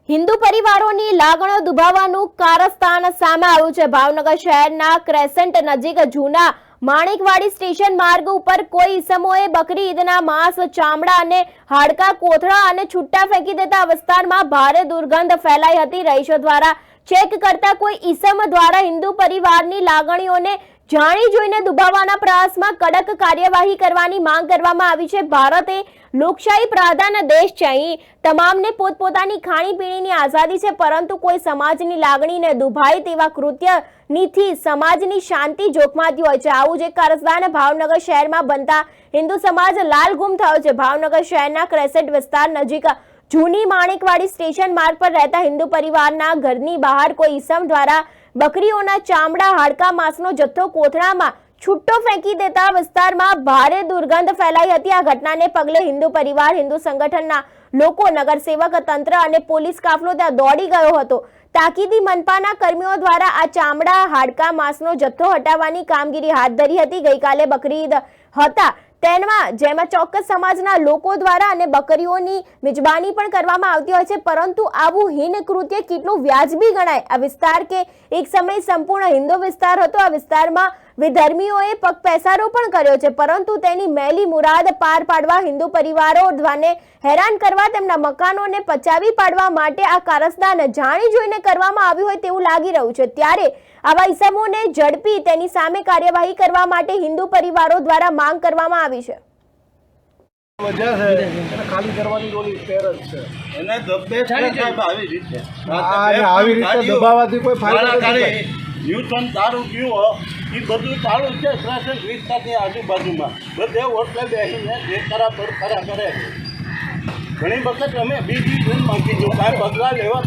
હિન્દુ પરિવારોની લાગણીઓ દુભાવવાનું કારસ્તાન સામે આવ્યું છે। ભાવનગર શહેરના ક્રેસન્ટ નજીક જૂના માણેકવાડી સ્ટેશન માર્ગ ઉપર કોઈ ઈસમોએ બકરી ઈદના માંસ, ચામડા અને હાડકા, કોથળા અને છૂટા ફેંકી દેતા વિસ્તારમાં ભારે દુર્ગંધ ફેલાઈ હતી। રહીશો દ્વારા ચેક કરતા કોઈ ઈસમ દ્વારા હિન્દુ પરિવારની લાગણીઓને જાણી જોઈને દુભાવવાના પ્રયાસમાં કડક કાર્યવાહી કરવાની માંગ કરવામાં આવી છે। ભારત એ લોકશાહી પ્રધાન દેશ છે। અહીં તમામને પોતપોતાની ખાણીપીણીની આઝાદી છે, પરંતુ કોઈ સમાજની લાગણીને દુભાય તેવા કૃત્યથી સમાજની શાંતિ જોખમાતી હોય છે। આવું જ એક કારસ્તાન ભાવનગર શહેરમાં બનતા હિન્દુ સમાજ લાલઘુમ થયો છે। ભાવનગર શહેરના ક્રેસેન્ટ વિસ્તાર નજીક જૂની માણેકવાડી સ્ટેશન માર્ગ પર રહેતા હિન્દુ પરિવારના ઘરની બહાર કોઈ ઈસમ દ્વારા બકરીઓના ચામડા, હાડકા, માંસનો જથ્થો કોથળામાં છૂટો ફેંકી દેતા વિસ્તારમાં ભારે દુર્ગંધ ફેલાઈ હતી। આ ઘટનાને પગલે હિન્દુ પરિવાર, હિન્દુ સંગઠનના લોકો, નગરસેવક તંત્ર અને પોલીસ કાફલો ત્યાં દોડી ગયો હતો। તાકીદી મનપાના કર્મીઓ દ્વારા આ ચામડા, હાડકા, માંસનો જથ્થો હટાવવાની કામગીરી હાથ ધરી હતી। ગઈકાલે બકરી ઈદ હતા જેમાં ચોક્કસ સમાજના લોકો દ્વારા અને બકરીઓની મિજબાની પણ કરવામાં આવતી હોય છે, પરંતુ આવું હીન કૃત્ય કેટલું વ્યાજબી ગણાય? આ વિસ્તાર કે એક સમય સંપૂર્ણ હિન્દુ વિસ્તાર હતો। આ વિસ્તારમાં વિધર્મીઓએ પગપેસારો પણ કર્યો છે, પરંતુ તેની મેલી મુરાદ પાર પાડવા, હિન્દુ પરિવારોને હેરાન કરવા, તેમના મકાનોને પચાવી પાડવા માટે આ કારસ્તાન જાણી જોઈને કરવામાં આવ્યું હોય તેવું લાગી રહ્યું છે। ત્યારે આવા ઈસમોને ઝડપી તેની સામે કાર્યવાહી કરવા માટે હિન્દુ પરિવારો દ્વારા માંગ કરવામાં આવી છે। એ બધું ચાલુ છે ક્રેસન્ટ વિસ્તારની આજુબાજુમાં બધે હોટલે બેસીને જે ખરા કરે। ઘણી વખત અમે બીજી માંગી જો કાંઈ પગલાં લેવા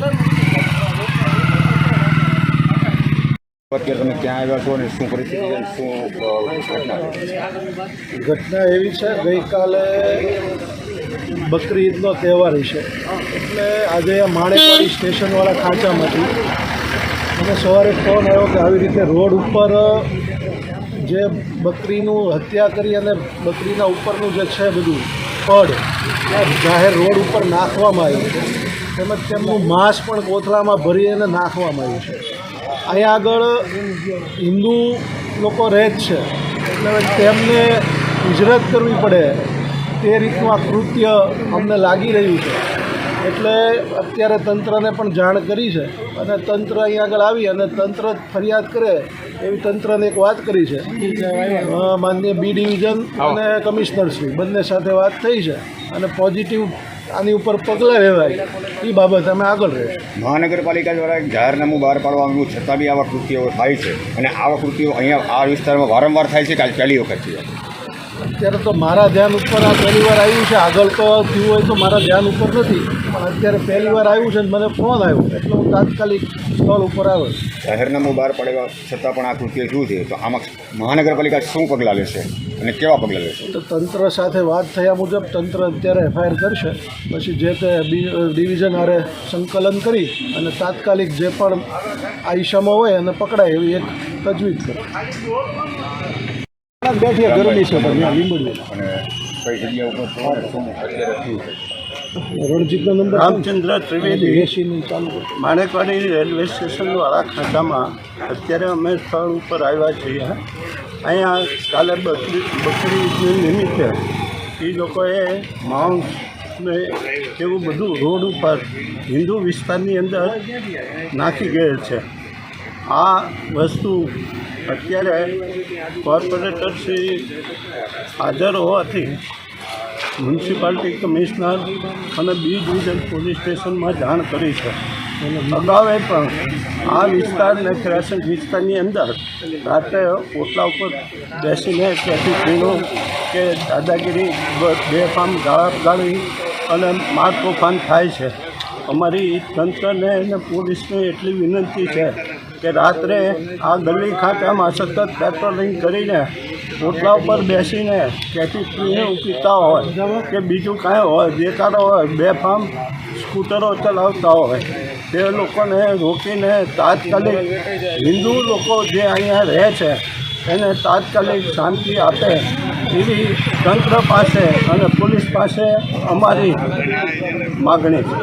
અત્યારે તમે ક્યાં આવ્યા છો અને શું પરિસ્થિતિ, શું ઘટના એવી છે, ગઈકાલે બકરી ઈદનો તહેવાર છે, એટલે આજે માણેકવાડી સ્ટેશનવાળા ખાંચામાંથી મને સવારે ફોન આવ્યો કે આવી રીતે રોડ ઉપર જે બકરીનું હત્યા કરી અને બકરીના ઉપરનું જે છે બધું પડ જાહેર રોડ ઉપર નાખવામાં આવ્યું છે, તેમજ તેમનું માંસ પણ કોથળામાં ભરી અને નાખવામાં આવ્યું છે। અહીંયા આગળ હિન્દુ લોકો રહે જ છે, એટલે તેમને હિજરત કરવી પડે તે રીતનું આ કૃત્ય અમને લાગી રહ્યું છે। એટલે અત્યારે તંત્રને પણ જાણ કરી છે અને તંત્ર અહીં આગળ આવી અને તંત્ર ફરિયાદ કરે એવી તંત્રને એક વાત કરી છે। માનનીય બી ડિવિઝન અને કમિશનરશ્રી બંને સાથે વાત થઈ છે અને પોઝિટિવ આની ઉપર પગલાં લેવાય એ બાબત અમે આગળ રહીશું। મહાનગરપાલિકા દ્વારા એક જાહેરનામું બહાર પાડવામાં આવ્યું, છતાં બી આવા કૃત્યો થાય છે અને આવા કૃત્યો અહીંયા આ વિસ્તારમાં વારંવાર થાય છે કે આજ પહેલી વખત છે? અત્યારે તો મારા ધ્યાન ઉપર આ પહેલી વાર આવ્યું છે, આગળ તો થયું હોય તો મારા ધ્યાન ઉપર નથી, પણ અત્યારે પહેલી વાર આવ્યું છે અને મને ફોન આવ્યો એટલે હું તાત્કાલિક સ્થળ ઉપર આવ્યો। જાહેરનામું બહાર પાડવા છતાં પણ આ કૃત્ય શું છે, તો આમાં મહાનગરપાલિકા શું પગલાં લેશે અને કેવા પગલાં લેશે? તો તંત્ર સાથે વાત થયા મુજબ તંત્ર અત્યારે એફઆઈઆર કરશે, પછી જે તે ડિવિઝન હારે સંકલન કરી અને તાત્કાલિક જે પણ આ ઈસમો હોય અને પકડાય એવી એક તજવીજ કરે। બેઠી ગરમી છે લીંબડી અને કઈ જગ્યા ઉપર શું અત્યારે થયું છે? રણજીતનો નંબર રામચંદ્ર ત્રિવેદી એસીની ચાલુ માણેકવાડી રેલવે સ્ટેશનવાળા ખાંચામાં અત્યારે અમે સ્થળ ઉપર આવ્યા છીએ। અહીંયા કાલે બકરી ઈદને નિમિત્તે એ લોકોએ માંસ ને એવું બધું રોડ ઉપર હિન્દુ વિસ્તારની અંદર નાખી ગયેલ છે। આ વસ્તુ અત્યારે કોર્પોરેટરશ્રી હાજર હોવાથી મ્યુનિસિપાલિટી કમિશનર અને બી ડિવિઝન પોલીસ સ્ટેશનમાં જાણ કરી છે। અગાઉ પણ આ વિસ્તારને ક્રેસન્ટ વિસ્તારની અંદર રાત્રે ઓટલા ઉપર બેસીને ત્યાંથી પીણો કે દાદાગીરી બેફામ ગાળી અને માર તોફાન થાય છે। અમારી તંત્રને અને પોલીસને એટલી વિનંતી છે કે રાત્રે આ ગલી ખાંચામાં સતત પેટ્રોલિંગ કરીને ઓટલા ઉપર બેસીને ત્યાંથી પીણું પીતા હોય કે બીજું કાંઈ હોય, બેકારો હોય, બેફામ સ્કૂટરો ચલાવતા હોય તે લોકોને રોકીને તાત્કાલિક હિન્દુ લોકો જે અહીંયા રહે છે એને તાત્કાલિક શાંતિ આપે એવી તંત્ર પાસે અને પોલીસ પાસે અમારી માગણી છે।